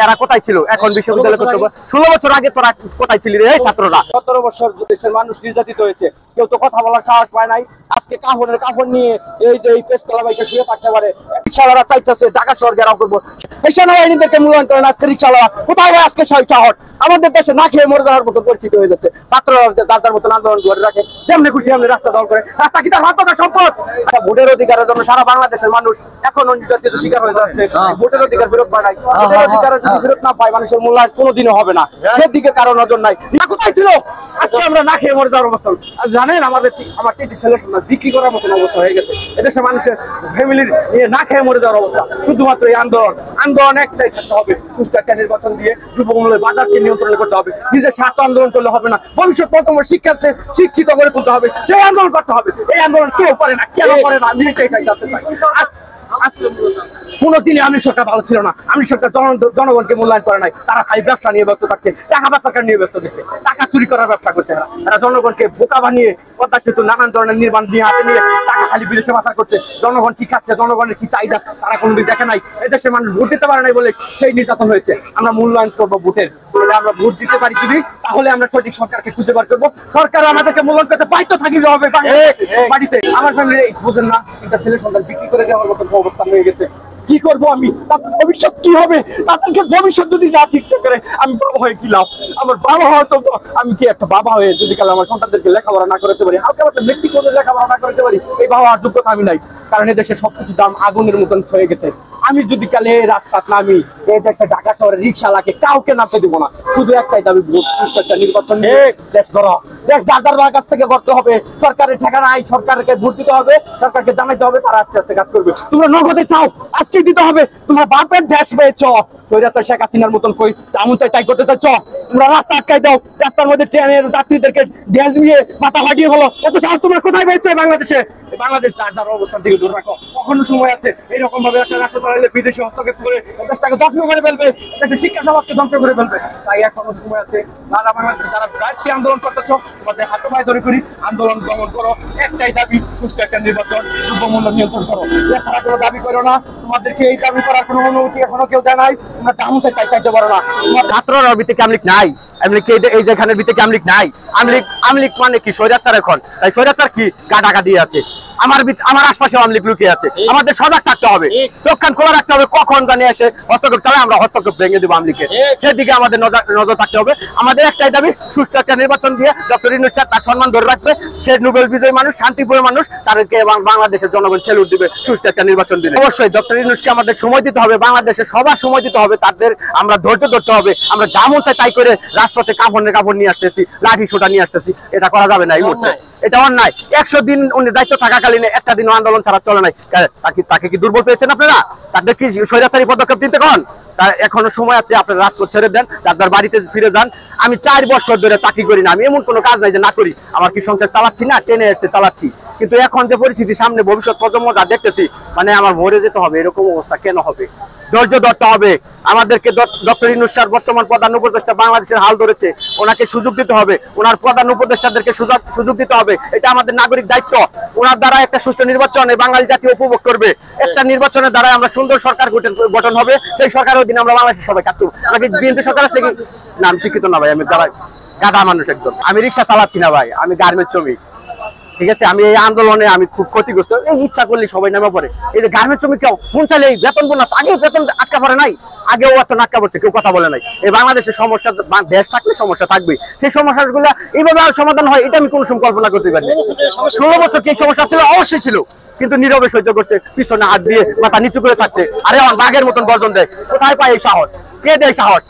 এরা কোথায় ছিল? এখন বিশ্ববিদ্যালয় করতে 16 বছর আগে তোরা কোথায় ছিলি রে ছাত্ররা? 17 বছর দেশের মানুষ নির্যাতিত হয়েছে, কেউ তো কথা বলার সাহস পায় নাই। আজকে কাপড় নিয়ে এই যে প্রেস ক্লাব এসে শুয়ে থাকতে পারে। রিক্সাওয়ালারা চাইতেছে ঢাকা শহর ঘেরাও করবো, এই সেনাবাহিনীদেরকে মূল্যায়ন করেন। আজকে রিক্সাওয়ালা কোথায় হয়? আজকে শহর আমাদের দেশে না খেয়ে মরে যাওয়ার মতো পরিস্থিতি হয়ে যাচ্ছে। ছাত্ররা তার মতন আন্দোলন করে রাখে, যেমনি খুশি এমনি রাস্তা দখল করে। রাস্তা কি তার হাত সম্পদ? ভোটের অধিকারের জন্য সারা বাংলাদেশের মানুষ এখনো নির্যাতিত শিকার হয়ে যাচ্ছে। ভোটের অধিকার ফেরত পায় নাই। ভোটের অধিকার যদি ফেরত না পায়, মানুষের মূল্যায়ন কোনোদিনও হবে না। সেদিকে কারো নজর নাই। কোথায় ছিল? আজকে আমরা না খেয়ে মরে যাওয়ার অবস্থা। জানেন আমার 3টি ছেলে বিক্রি করার মতন অবস্থা হয়ে গেছে। এদেশের মানুষের ফ্যামিলির নিয়ে না খেয়ে মরে যাওয়ার অবস্থা। শুধুমাত্র এই আন্দোলন একটাই থাকতে হবে, সুষ্ঠু একটা নির্বাচন দিয়ে দ্রব্যমূল্যের বাজারকে নিয়ন্ত্রণ করতে হবে। নিজের স্বার্থ আন্দোলন করলে হবে না, ভবিষ্যৎ প্রজন্ম শিক্ষিত করে তুলতে হবে। সেই আন্দোলন করতে হবে। এই আন্দোলন কেউ করে না, কেন করে না? আমি এটাই জানতে চাই। কোনদিনই আওয়ামী সরকার ভালো ছিল না। আওয়ামী সরকার জনগণকে মূল্যায়ন করে নাই। তারা খালি ব্যবসা নিয়ে ব্যস্ত থাকছে, টাকা ব্যবসা নিয়ে ব্যস্ত থাকছে, টাকা চুরি করার ব্যবসা করছে। তারা জনগণকে বোকা বানিয়ে পদ্মা সেতু নানান ধরনের নির্মাণ নিয়ে হাতে নিয়ে টাকা খালি বিদেশে পাচার করছে। জনগণ কি খাচ্ছে, জনগণের কি চাহিদা তারা কোনোদিন দেখে নাই। এদেশের মানুষ ভোট দিতে পারে নাই বলে সেই নির্যাতন হয়েছে। আমরা মূল্যায়ন করবো ভোটের, আমরা ভোট দিতে পারি যদি, তাহলে আমরা সঠিক সরকারকে খুঁজে বার করবো। সরকার আমাদেরকে মূল্যায়ন করতে বাধ্য থাকিতে হবে। বাড়িতে আমার ফ্যামিলি বুঝেন না, একটা ছেলে সন্তান বিক্রি করে দেওয়ার মতো অবস্থা হয়ে গেছে। কি করবো আমি? ভবিষ্যৎ কি হবে? তাদেরকে ভবিষ্যৎ যদি না ঠিক করে আমি বাবা হয়ে কি লাভ? আমার বাবা হয়তো আমি কি একটা বাবা হয়ে যদি কাল আমার সন্তানদেরকে লেখাপড়া না করতে পারি, হালকা একটা মেট্রিক করে লেখাপড়া না করতে পারি, এই বাবা হওয়ার যোগ্যতা আমি নাই। কারণ এদেশে সবকিছু দাম আগুনের মতন হয়ে গেছে। আমি যদি কালে রাস্তা নামি, এই দেশে ঢাকা শহরে রিক্সাওয়ালাকে কাউকে নামতে দিব না। শুধু একটাই দাবি, ভোট সুষ্ঠু একটা নির্বাচন দেশ করো। দেশ যার কাছ থেকে করতে হবে। সরকারের ঠিকানা নাই, সরকারকে ভোট দিতে হবে, সরকারকে জানাইতে হবে, তারা আস্তে আস্তে কাজ করবে। তোমরা নগদে চাও, আজকে দিতে হবে। তোমরা বাপের দেশ পেয়েছ, শেখ হাসিনার মতন কই আমন চাই তাই করতে চাইছ। তোমরা রাস্তা আটকাই দাও, রাস্তার মধ্যে ট্রেনের যাত্রীদেরকে গ্যাস দিয়ে মাথা লাগিয়ে হলো। এত সাহস তোমরা কোথায় পেয়েছো? বাংলাদেশে বাংলাদেশ যার অবস্থান থেকে দূর রাখো। কখনো সময় আছে এরকম ভাবে একটা রাষ্ট্র চালাইলে বিদেশি হস্তক্ষেপ করে দেশটাকে ধ্বংস করে ফেলবে, দেশের শিক্ষা সমাজকে ধ্বংস করে ফেলবে। তাই এখনো সময় আছে। যারা বাংলাদেশে যারা রাজনীতি আন্দোলন করতেছ, তোমাদের হাতে পায়ে ধরে করি, আন্দোলন দমন করো। একটাই দাবি, সুষ্ঠু একটা নির্বাচন, দ্রব্যমূল্য নিয়ন্ত্রণ করো। এছাড়া কোনো দাবি করো না। তোমাদেরকে এই দাবি করার কোনো অনুমতি এখনো কেউ দেয় নাই। তোমরা চামচে চাইতে পারো না। তোমার ছাত্ররা ভিতরে আমলিক নাই, এই যেখানে ভিতরে আমলিক নাই। আমলিক মানে কি? স্বৈরাচার। এখন তাই স্বৈরাচার কি গাডাগা দিয়ে আছে। আমার আশপাশে আমলিক লুকিয়ে আছে। আমাদের সজাগ থাকতে হবে, চোখ কান খোলা রাখতে হবে। কখন জানি এসে হস্তক্ষেপ চালায়, আমরা হস্তক্ষেপ ভেঙে দেবো আমলিকে। সেদিকে আমাদের নজর থাকতে হবে। আমাদের একটাই দাবি, সুষ্ঠু একটা নির্বাচন দিয়ে ডক্টর ইউনূস স্যার তার সম্মান ধরে রাখবে। সে নোবেল বিজয়ী মানুষ, শান্তিপ্রিয় মানুষ, তাদেরকে বাংলাদেশের জনগণ সেলুট দিবে সুষ্ঠু একটা নির্বাচন দিলে। অবশ্যই ডক্টর ইউনূসকে আমাদের সময় দিতে হবে, বাংলাদেশের সবার সময় দিতে হবে। তাদের আমরা ধৈর্য ধরতে হবে। আমরা যা মন চাই তাই করে রাজপথে কাপড় নিয়ে আসতেছি, লাঠি সোটা নিয়ে আসতেছি, এটা করা যাবে না এই মুহূর্তে। এটা অন্যায়। 100 দিন উনি দায়িত্ব থাকাকালীন একটা দিন আন্দোলন ছাড়া চলে নাই। তাকে কি দুর্বল পেয়েছেন আপনারা? তাদের কি স্বৈরাচারী পদক্ষেপ দিতে কন? তার এখনো সময় আছে। আপনার রাজপথ ছেড়ে দেন, যার বাড়িতে ফিরে যান। আমি 4 বছর ধরে চাকরি করি না, আমি এমন কোনো কাজ নাই যে না করি। আমার কি সংসার চালাচ্ছি না? টেনে এসে চালাচ্ছি। কিন্তু এখন যে পরিস্থিতি, সামনে ভবিষ্যৎ প্রজন্ম যা দেখতেছি, মানে আমার মরে যেতে হবে। এরকম অবস্থা কেন হবে? ধৈর্য ধরতে হবে আমাদেরকে। ডক্টর ইউনূস স্যার বর্তমান প্রধান উপদেষ্টা, বাংলাদেশের হাল ধরেছে, ওনাকে সুযোগ দিতে হবে। ওনার প্রধান উপদেষ্টাদেরকে সুযোগ দিতে হবে। এটা আমাদের নাগরিক দায়িত্ব। ওনার দ্বারা একটা সুষ্ঠু নির্বাচন বাঙালি জাতি উপভোগ করবে। একটা নির্বাচনের দ্বারা আমরা সুন্দর সরকার গঠন হবে। সেই সরকারের অধীনে আমরা বাংলাদেশের সবাই কাজ করবো। আমাকে বিএনপি সরকার আসলে কি না? আমি শিক্ষিত না ভাই, আমি গাধা মানুষ একজন। আমি রিক্সা চালাচ্ছি না ভাই, আমি গার্মেন্টস শ্রমিক। ঠিক আছে, আমি এই আন্দোলনে আমি খুব ক্ষতিগ্রস্ত। এই ইচ্ছা করলে সবাই নামে পড়ে। এই যে গার্মেন্টস শ্রমিক কেউ মন চাইলে এই বেতন বোনাস, আগে বেতন আটকা পড়ে নাই, আগেও এত নাটকা পড়ছে, কেউ কথা বলে নাই। এই বাংলাদেশের সমস্যা, দেশ থাকলে সমস্যা থাকবে। সেই সমস্যাগুলো এইভাবে আর সমাধান হয়, এটা আমি কোনো সময় কল্পনা করতে পারি। 16 বছর কি সমস্যা ছিল? অবশ্যই ছিল, কিন্তু নীরবে সহ্য করছে, পিছনে হাত দিয়ে মাথা নিচু করে থাকছে। আরে বাঘের মতন গর্জন দেয়। কোথায় পায় এই সাহস? কে দেয় সাহস?